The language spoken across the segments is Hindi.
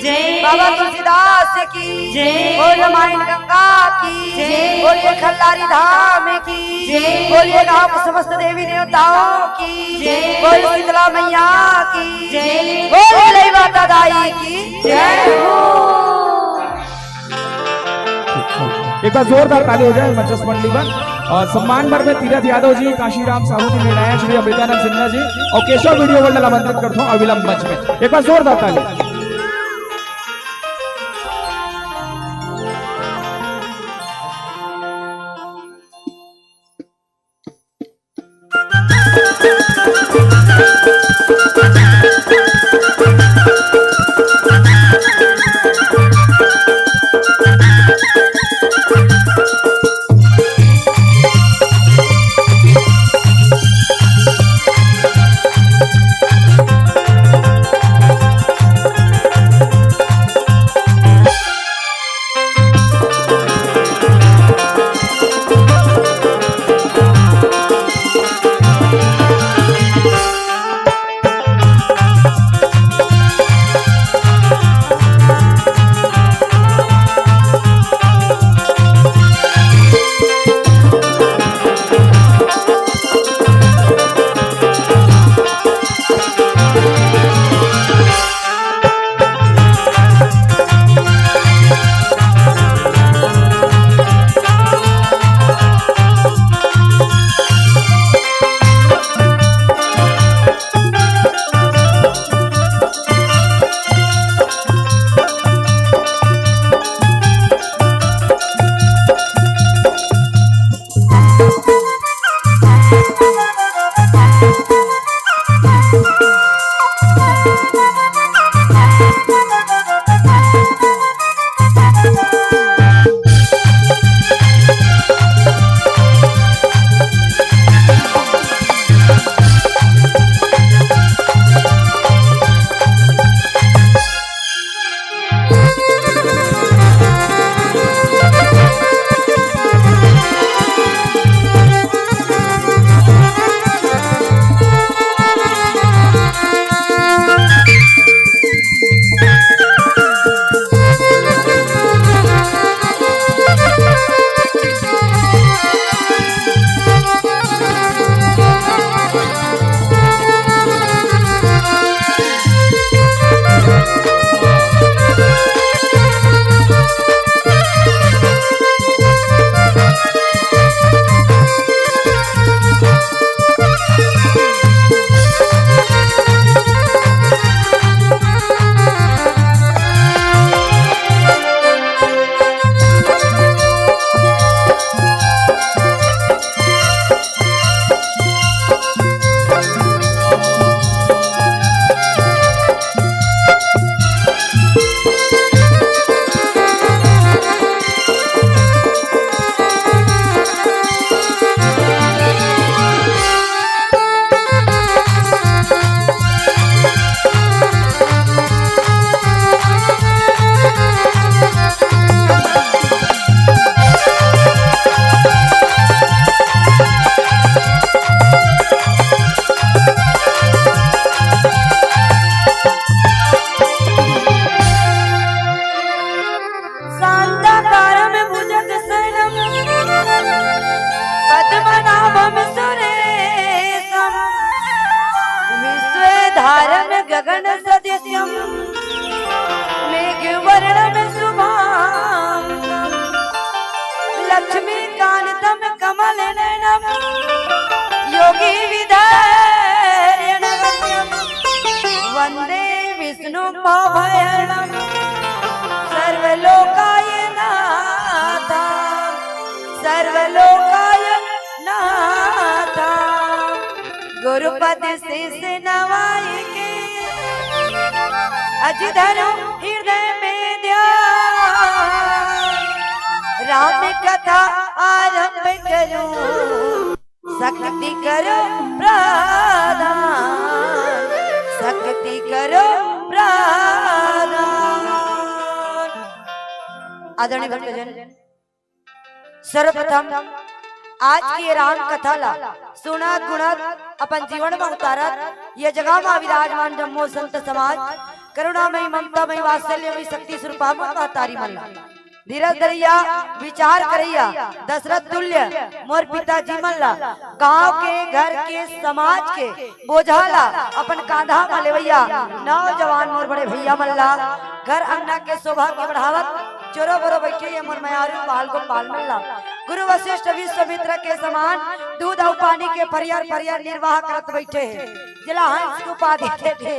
बाबा तुलसीदास की बोल रामायण गंगा की बोलिए खल्लारी धाम की बोलिए गांव समस्त देवी देवताओं की बोल शीतला मैया की बोल माता दाई की जय हो। एक बार जोरदार ताली हो जाए मंचस्थ मंडली पर। और सम्मान भर में तीरथ यादव जी, काशीराम साहू जी, निर्णायक श्री अमृतानंद सिन्हा जी और केशव वीडियो वर्ल्ड आमंत्रित करता हूँ अविलंब मंच में। एक बार जोरदार ताली। गगन सदृश्यम मेघवर्णम शुभाम लक्ष्मीकांतम कमलनयनम योगी विधायणम वंदे विष्णु भयणम सर्वलोकाय नाथा सर्वलोकाय नाथा गुरुपद शिष नवाय के अजिधरो हृदय में ध्यान राम कथा आरंभ करो शक्ति करो प्रदान शक्ति करो प्रदान। आदरणीय भक्तजन, सर्वप्रथम आज की राम कथा ला सुनत गुणत अपन जीवन में उतारत ये जगह में विराजमान जम्मू संत समाज करुणामयी ममतामयी वात्सल्यमयी शक्ति स्वरूपा महतारी मल्ला धीरज धरैया विचार करैया दशरथ तुल्य मोर पिताजी मल्ला गांव के घर के समाज के बोझाला अपन कांधा में लेवैया नौजवान मोर बड़े भैया मल्ला घर अंगना के शोभा के बढ़ावत चोरो बरो बैठे ये मोर मयारू पाल को पाल मल्ला गुरु वशिष्ठ विश्वामित्र के समान दूध और पानी के परियार परियार निर्वाह करत बैठे हैं जिला हंस को उपाधि थे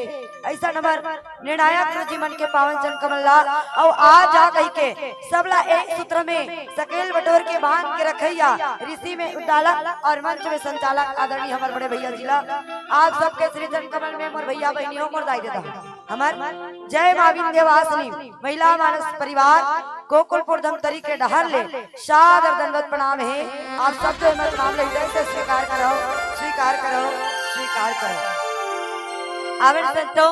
ऐसा नंबर निर्णायक जी मन के पावन चरण कमल्ला और आज आ कही के सबला एक सूत्र में सकेल बटोर के बांध के रखैया ऋषि में उद्दालक और मंच में संचालक आदरणीय हमारे बड़े भैया जिला आप सबके श्री चरण कमल में मोर भैया बहनियों मोर दाई देता हूँ हमार जय माँ विंध्यवासिनी महिला मानस परिवार गोकुलपुर धमतरी के डहर ले सादर दंडवत प्रणाम है आप सब जो मैं प्रणाम ले हृदय से स्वीकार करो स्वीकार करो स्वीकार करो आवन संतो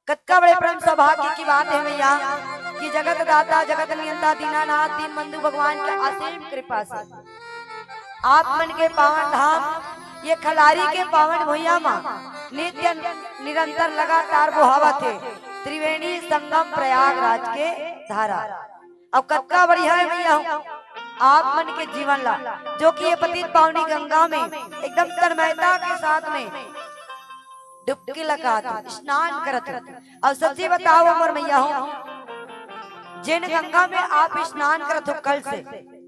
कत्का बड़े परम सौभाग्य की बात है भैया कि जगत दाता जगत नियंता दीनानाथ दीन बंधु भगवान के असीम कृपा से आप मन के पावन धाम ये खलारी के पावन भैया माँ नित्य निरंतर लगातार बुहावा थे त्रिवेणी संगम प्रयागराज के धारा अब कत्का बढ़िया है भैया आप मन के जीवन ला जो कि ये पतित पावनी गंगा में एकदम तन्मयता के साथ में डुबकी लगात स्नान करत और सच्ची बताओ मोर मैया हूँ जिन गंगा में आप स्नान करत हो कल से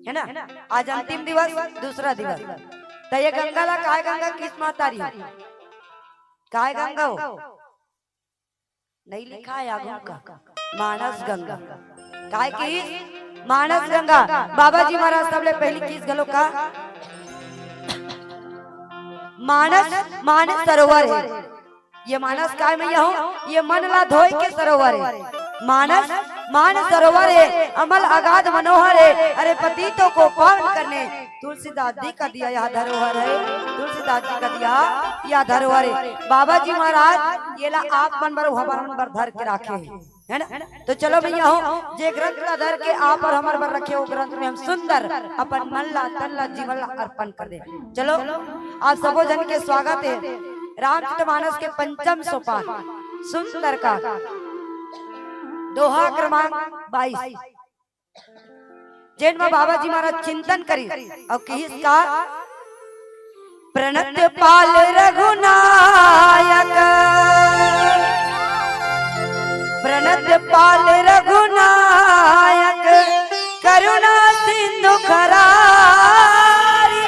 है ना आज अंतिम दिवस दूसरा दिवस तो ये गंगा ला काय गंगा किस मातारी काय गंगा हो नहीं लिखा है आगू का मानस गंगा काय की मानस गंगा बाबा जी महाराज सबले पहली चीज गलो का मानस मानस सरोवर है ये मानस काय मैया हो ये मन ला धोए के सरोवर है मानस मानस सरोवर है अमल अगाध मनोहर है अरे पतितों को पावन करने तुलसीदास जी का दिया यह धरोहर है तुलसीदास जी का दिया यह धरोहर है बाबा जी महाराज ये ला आप मन बर हमार मन बर धर के रखे है ना तो चलो भैया हो जे ग्रंथ ला धर के आप और हमार बर रखे हो ग्रंथ में हम सुंदर अपन मन ला तन ला जीवन ला अर्पण कर दे चलो आप सबो जन के स्वागत है रामचरितमानस के पंचम सोपान सुंदर का दोहा क्रमांक 22 जिनमें बाबा जी महाराज चिंतन करी और किसका प्रणत पाल रघुनायक प्रणत पाल रघुनायक करुणा सिंधु खरारी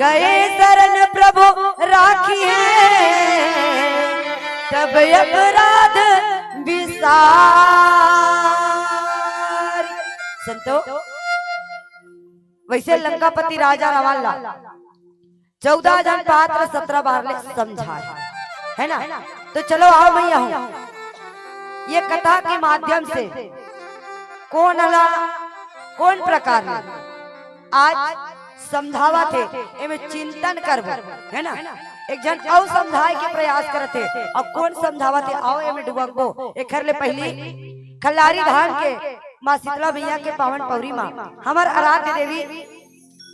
गए शरण प्रभु राखी है तब अपराध विसार संतो वैसे लंकापति राजा रावण ला 14 जन पात्र 17 बार ले समझाए है ना तो चलो आओ भैया हूँ ये कथा के माध्यम से कौन अला कौन प्रकार आज समझावा थे एमे चिंतन करब है ना एक जन और समझाए के प्रयास करते अब कौन समझावा थे आओ एमे डुबकबो एक ले पहली खल्लारी धाम के माँ शीतला भैया के पावन पौरी माँ हमार आराध्य देवी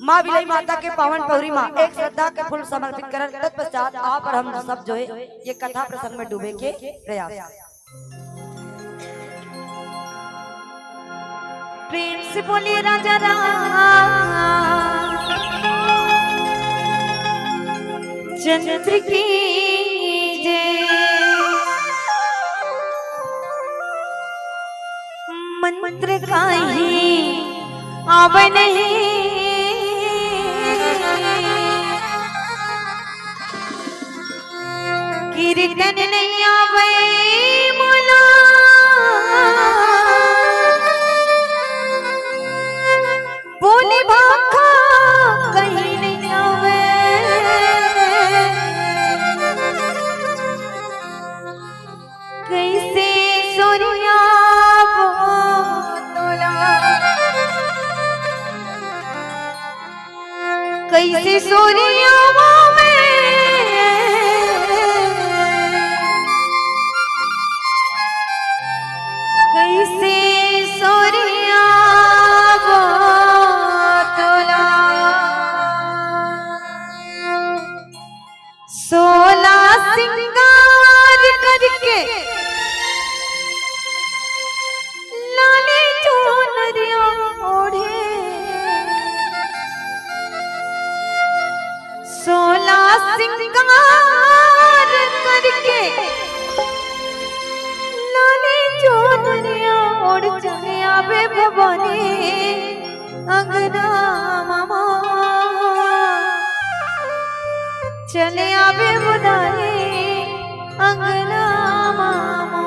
माँ विलय माता के पावन पौरी माँ एक श्रद्धा के फूल समर्पित कर तत्पश्चात आप और हम सब जो है ये कथा प्रसंग में डूबे के प्रयास प्रेम से बोलिए राजा राम चंद्र की जय मंत्र का ही आव नहीं कीर्तन नहीं आवे मोला बोली भाखा कहीं नहीं आवे कैसे सूर्या बोला कैसे सूर्या में कैसे सूर्या 16 सिंगार करके चले आवे भवानी अंगना मामा चले आवे बुधारे अंगना मामा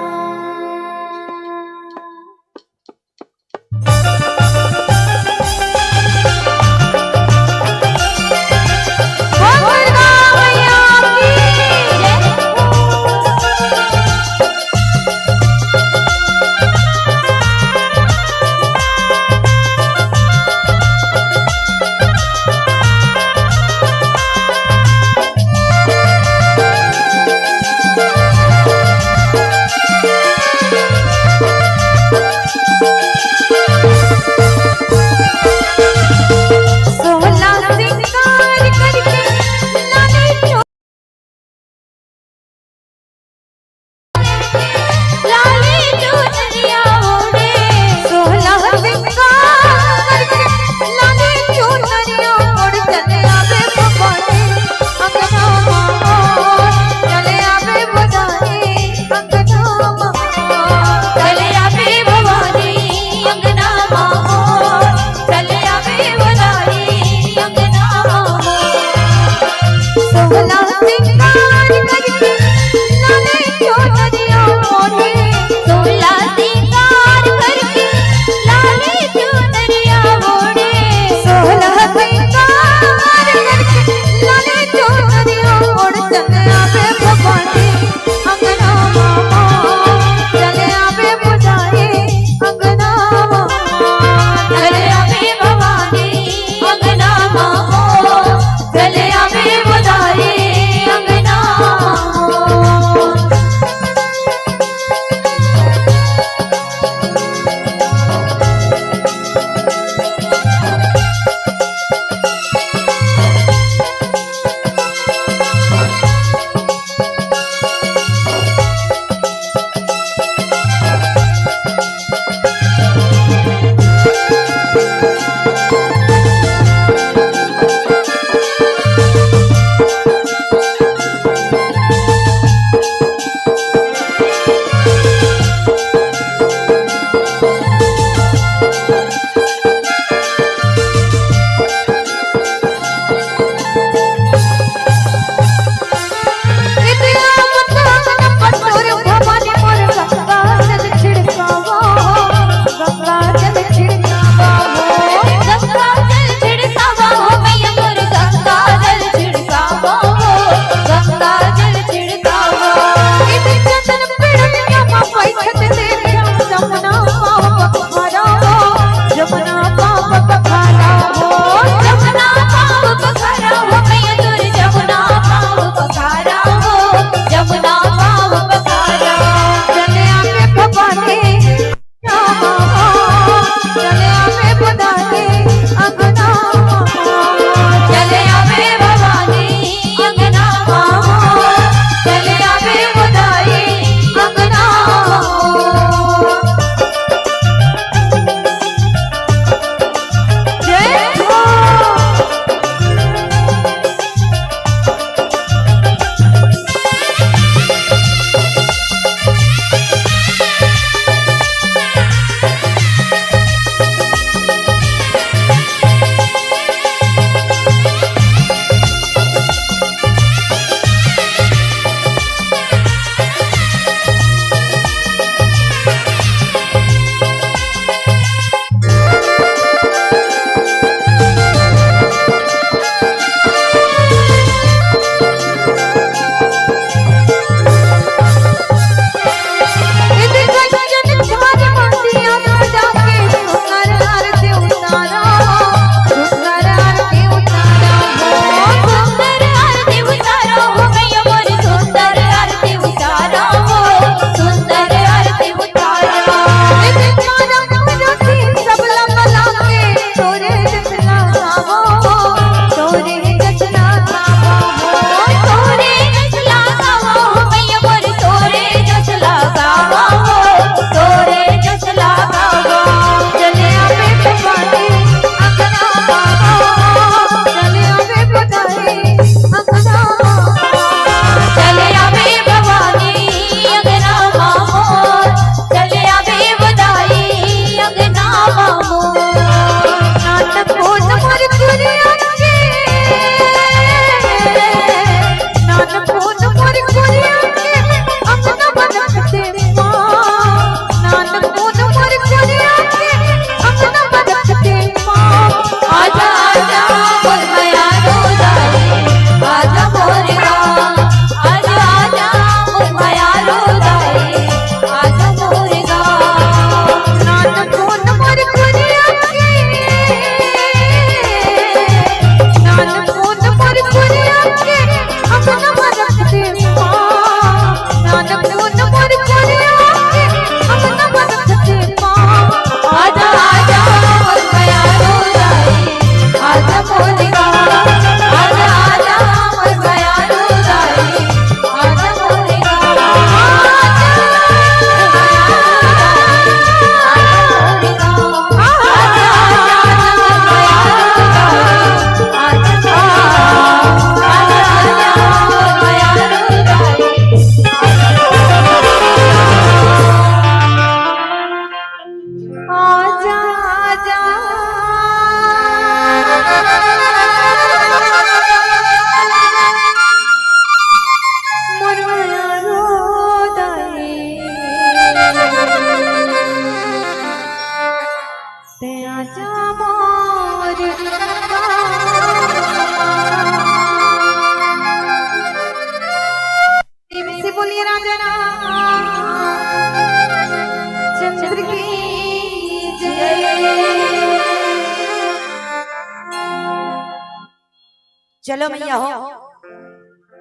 चलो मैया हो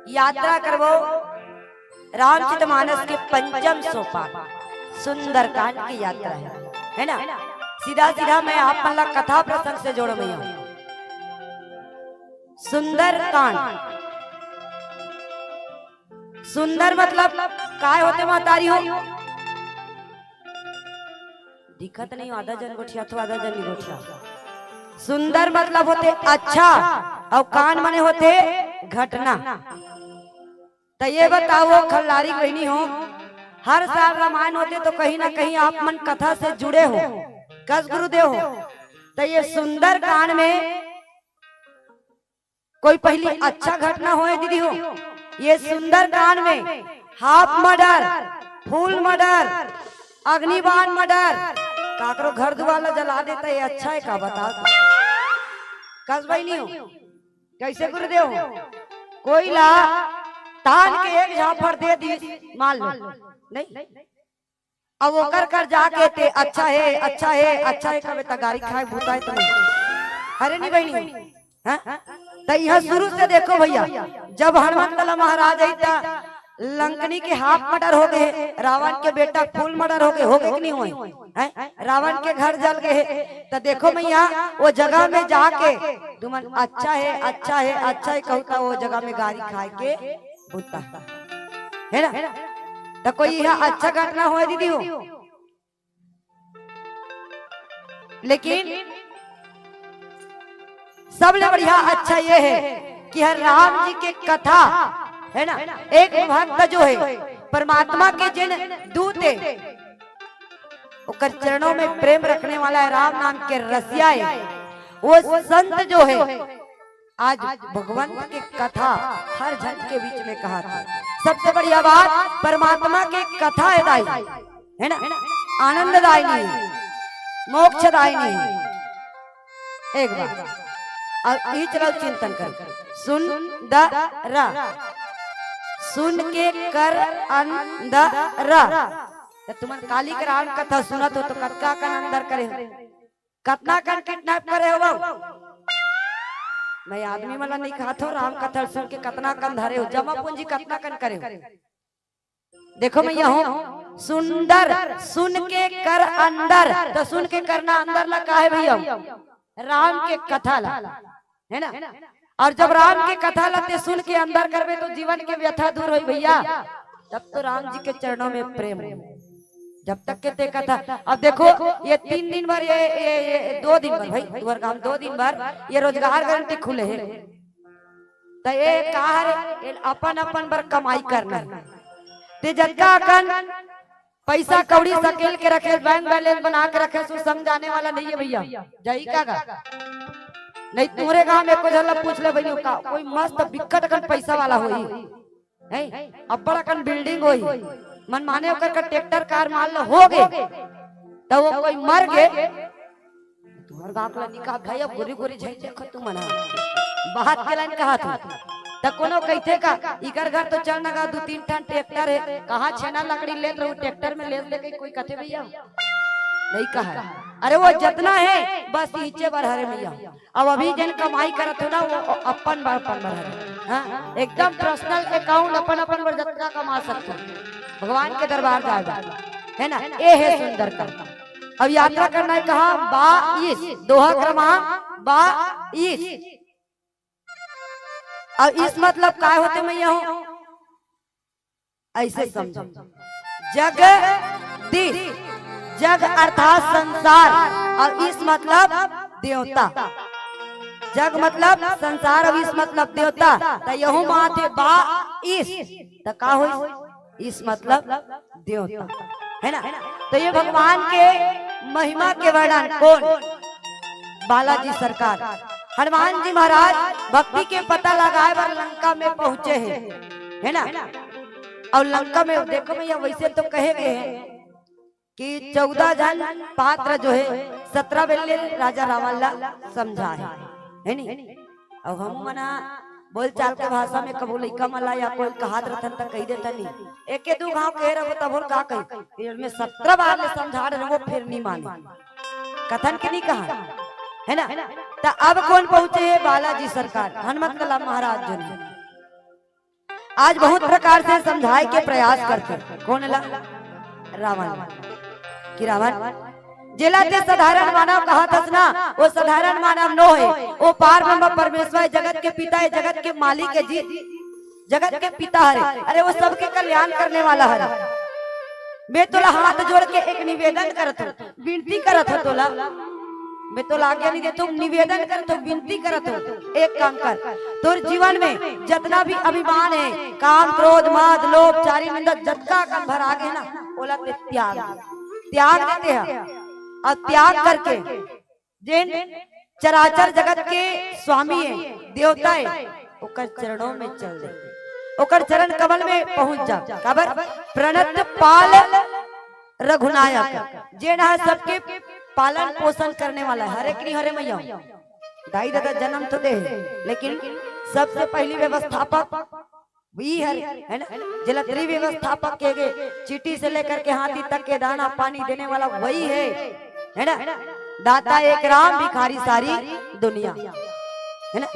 यात्रा करवो रामचरितमानस के पंचम सोपान सुंदरकांड की यात्रा है ना। सीधा सीधा मैं आप मला कथा प्रसंग से जोड़ो मैया। सुंदरकांड, सुंदर मतलब काय होते महतारी हो? दिखत नहीं आधा जन गोठिया तो आधा जन गोठिया। सुंदर मतलब होते अच्छा और कान मने होते घटना। तो ये बताओ खल्लारी बहनी हो, हर साल रामायण होते तो कहीं ना कहीं आप मन कथा से जुड़े हो, कस गुरुदेव हो। तो ये सुंदर कांड में कोई पहली अच्छा घटना हो दीदी हो? ये सुंदर कांड में हाफ मर्डर, फुल मर्डर, अग्निबाण मर्डर, काकरो घर दुआला जला देता, ये अच्छा है का बताओ? कस बहनी हो कैसे गुरुदेव हो? कोई ला तान के एक झापड़ दे दी मान लो नहीं, अब वो कर जाके ते अच्छा है अच्छा है अच्छा है कबे तगारी खाए भूता है तो नहीं। अरे नहीं बहनी तो यह शुरू से देखो भैया, जब हनुमान महाराज आई था लंकनी के हाफ मर्डर हो गए, रावण के बेटा फुल मर्डर हो गए कि नहीं हुए? रावण के घर जल गए। तो देखो मैया वो जगह में जाके तुमन अच्छा है अच्छा है अच्छा है कहता, वो जगह में गाड़ी खाए के होता है ना। तो कोई यह अच्छा घटना हो दीदी हो? लेकिन सबले बढ़िया अच्छा ये है कि हर राम जी के कथा है ना, एक भक्त जो है परमात्मा के जिन दूत है उकर चरणों में प्रेम रखने वाला है, राम नाम के रसिया है, वो संत जो है आज भगवंत की कथा हर जन के बीच में कहा था। सबसे बढ़िया बात परमात्मा के कथा है दाई है ना, आनंददायिनी मोक्षदायिनी। एक बार और ये चलो चिंतन कर, सुंदर सुन के कर अंदर। तुम काली के राम कथा सुनत हो तो कत्का कन अंदर करे हो, कतना कन किडनैप करे हो? मैं आदमी वाला नहीं कहा था, राम कथा सुन के कतना कन धरे हो, जमा पूंजी कतना कन करे हो। देखो मैं हूँ सुंदर सुन के कर अंदर, तो सुन के करना अंदर ला का है भैया? राम के कथा ला है ना। और जब राम के कथा लाते सुन के अंदर करवे तो जीवन के व्यथा दूर हो भैया। तब तो राम जी के चरणों में प्रेम है। जब तक के ते कथा, अब देखो ये 3 दिन भर ये 2 दिन भर भाई तुम्हार काम 2 दिन भर ये रोजगार गारंटी खुले है। तो ये कहा रे अपन अपन बर कमाई करना ते जगह अकन पैसा कौड़ी सकेल के रखे, बैंक बैलेंस बना के रखे, सो समझाने वाला नहीं है भैया। जही का नहीं तुम्हारे गांव में कोई झलक पूछ ले भैया का कोई मस्त बिकट कन पैसा वाला होई है, अब बड़ा कन बिल्डिंग होई, मन माने होकर का ट्रैक्टर कार मान लो हो गए, तो वो कोई मर गए तुम्हारे गांव का निकाह भाई अब गोरी गोरी झई देखो तुम मना बात के लाइन कहा था तो कोनो कहते का इकर घर तो चल ना 2-3 टन ट्रैक्टर है, कहां छेना लकड़ी ले लो ट्रैक्टर में ले के कोई कथे भैया नहीं कहा। अरे वो जितना है बस नीचे बढ़ रहे भैया। अब अभी जन कमाई करत हो ना वो अपन बढ़ रहे, हाँ एकदम पर्सनल अकाउंट अपन अपन बढ़ जितना कमा सकते भगवान के दरबार जाएगा है ना। ये है सुंदर का। अब यात्रा करना है कहा 22 दोहा क्रमांक 22। अब इस मतलब काय होते मैया हो ऐसे समझो, जगदीश जग अर्थात संसार और इस मतलब देवता, जग मतलब संसार और इस मतलब देवता। तो यहू माते बा इस तो का हो इस मतलब देवता है ना। तो ये भगवान के महिमा के वर्णन कौन? बालाजी सरकार हनुमान जी महाराज भक्ति के पता लगाए बार लंका में पहुंचे हैं है ना। और लंका में देखो भैया वैसे तो कहे गए हैं कि 14 जन पात्र जो है 17 बेले राजा रावण समझा है नहीं। अब हम मना बोल चाल के भाषा में कबू लइका मला या कोई कहात रतन तक कह देता नहीं, एक 2 गांव कह रहे तब बोल का कही में 17 बार ले समझा रहे वो फिर नहीं माने कथन के नहीं कहा। है ना। तो अब कौन पहुंचे है? बालाजी सरकार, हनुमत लाल महाराज जो ने आज बहुत प्रकार से समझाए के प्रयास करते। कौन ला? रावण कि रावण जिला ते साधारण मानव कहा था ना, वो साधारण मानव नो है, वो पार ब्रह्म परमेश्वर जगत के पिता है, जगत के मालिक है जी, जगत के पिता है। अरे वो सबके कल्याण करने वाला है। मैं तोला हाथ जोड़ के एक निवेदन करत हूँ, विनती करत हो तोला, मैं तो आज्ञा नहीं दे, तुम निवेदन कर, तो विनती करत हो। एक काम कर, तोर जीवन में जितना भी अभिमान है, काम क्रोध मद लोभ चारी निंदा जतका कम भर आगे ना, बोला ते त्याग देते हैं। और त्याग करके जिन चराचर जगत के स्वामी है, देवता है, ओकर चरणों में चल दे, ओकर चरण कमल में पहुंच जा। खबर प्रणत पाल रघुनायक जेन है सबके पालन पोषण करने वाला है। हरे कृष्ण हरे मैया दाई दादा जन्म तो दे, लेकिन सबसे पहली व्यवस्थापक वही है ना, जिला त्रिव्यवस्थापक के चीटी से लेकर के हाथी तक के दाना पानी देने वाला वही है ना। दाता एक राम भिखारी सारी दुनिया, है ना।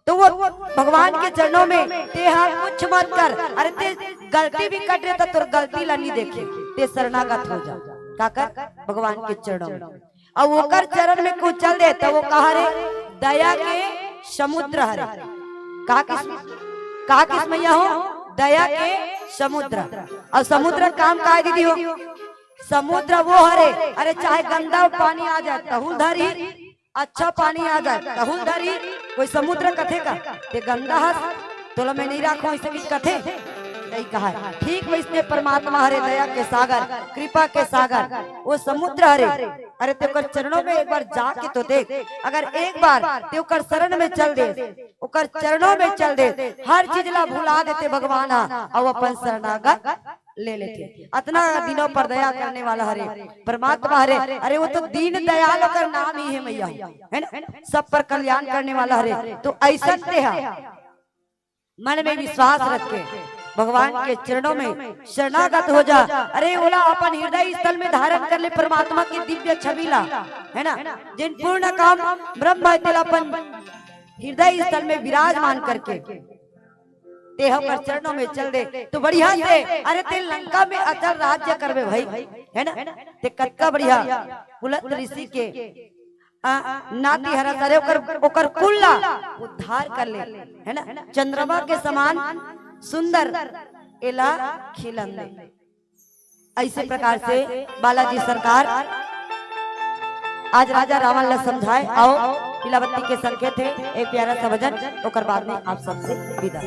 तो वो भगवान के चरणों में ते कुछ मत कर, अरे ते गलती भी कर रहे तो गलती ला नहीं देखे, ते शरणागत हो जा काकर भगवान के चरणों में। और वो कर चरण में कुछ चल दे तो वो कहा रे दया के समुद्र हरे, का किस मैया हो? दया के समुद्र। और समुद्र काम का दीदी हो? समुद्र वो हरे, अरे चाहे गंदा पानी आ जाए तहुल धरी, अच्छा पानी आ जाए तहुल धरी, कोई समुद्र कथे का ते गंदा हस तो मैं नहीं राखो इसे भी कथे नहीं कहा। ठीक वैसने परमात्मा हरे दया के सागर, कृपा के सागर, वो समुद्र हरे। अरे तेकर चरणों में एक बार जाके तो देख, अगर एक बार तेकर शरण में चल दे, ओकर चरणों में चल दे, हर चीज ला भुला देते भगवान और अपन शरणागत ले लेते। इतना दिनों पर दया करने वाला हरे परमात्मा हरे। अरे वो तो दीन दयाल का नाम ही है मैया, है ना, सब पर कल्याण करने वाला हरे। तो ऐसा मन में विश्वास रख के भगवान के चरणों में शरणागत हो जा। अरे ओला अपन हृदय स्थल में धारण कर ले परमात्मा की दिव्य छवि ला, है ना, जिन पूर्ण काम ब्रह्म अपन हृदय स्थल में विराजमान करके ते होकर चरणों में चल दे तो बढ़िया से। अरे ते लंका में अचल राज्य करवे भाई, है ना, ते कतका बढ़िया कुलत ऋषि के नाती हरा सारे ओकर कुल्ला उद्धार कर ले, है ना, चंद्रमा के समान सुंदर एला खिलन दे। ऐसे प्रकार से बालाजी सरकार आज राजा रावण ला समझाए। आओ पिलावती के संकेत है एक प्यारा सा भजन, ओकर बाद में आप सबसे विदा।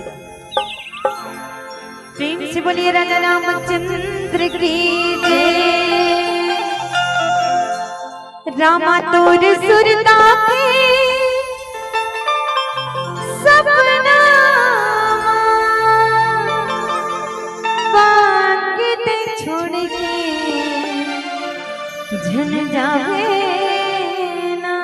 प्रेम से बोलिए राजा रामचंद्र की जय। रामा तोर सुरता के सपना बांध के छोड़ के झन जावे ना।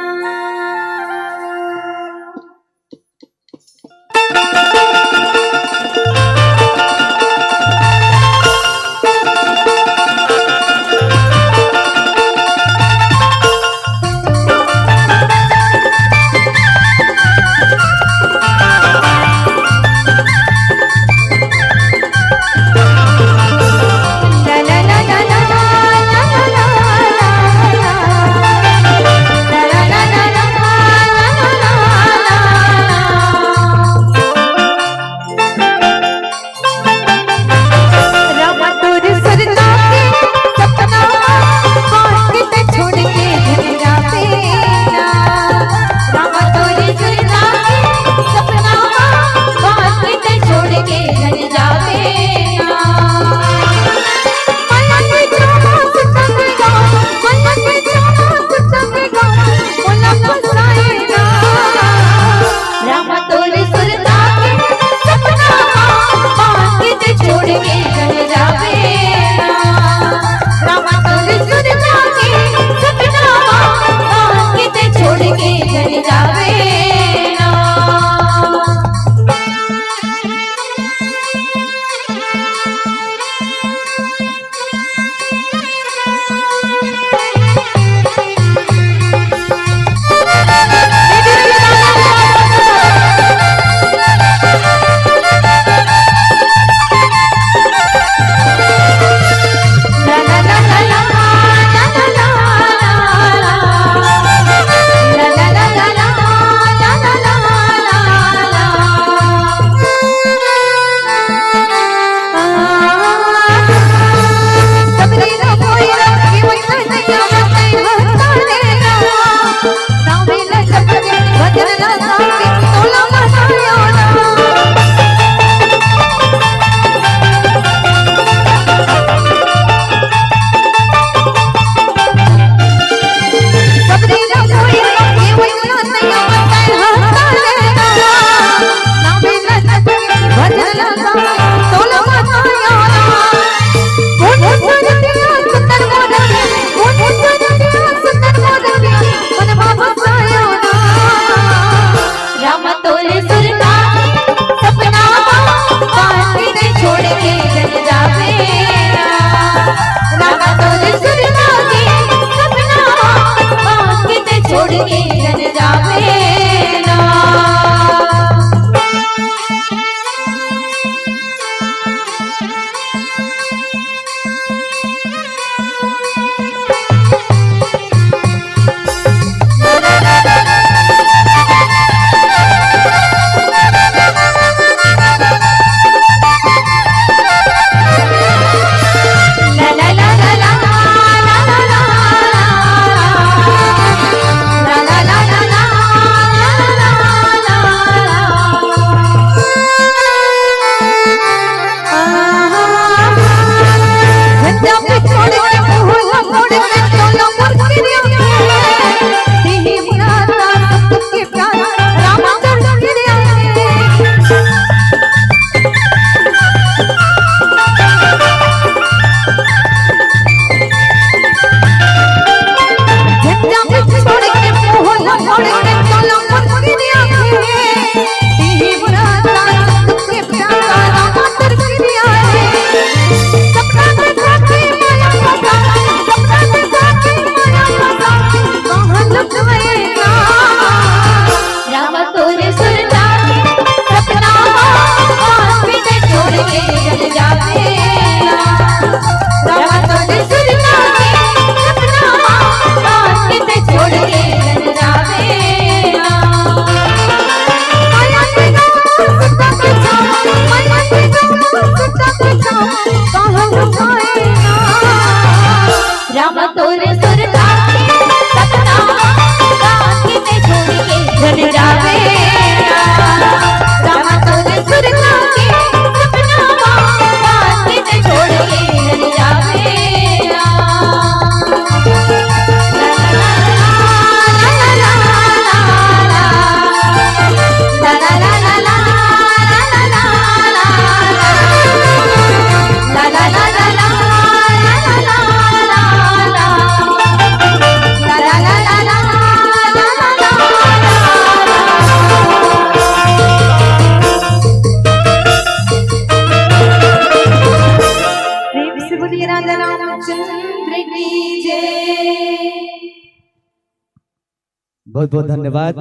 बहुत बहुत धन्यवाद।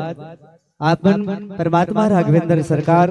आपन परमात्मा राघवेंद्र सरकार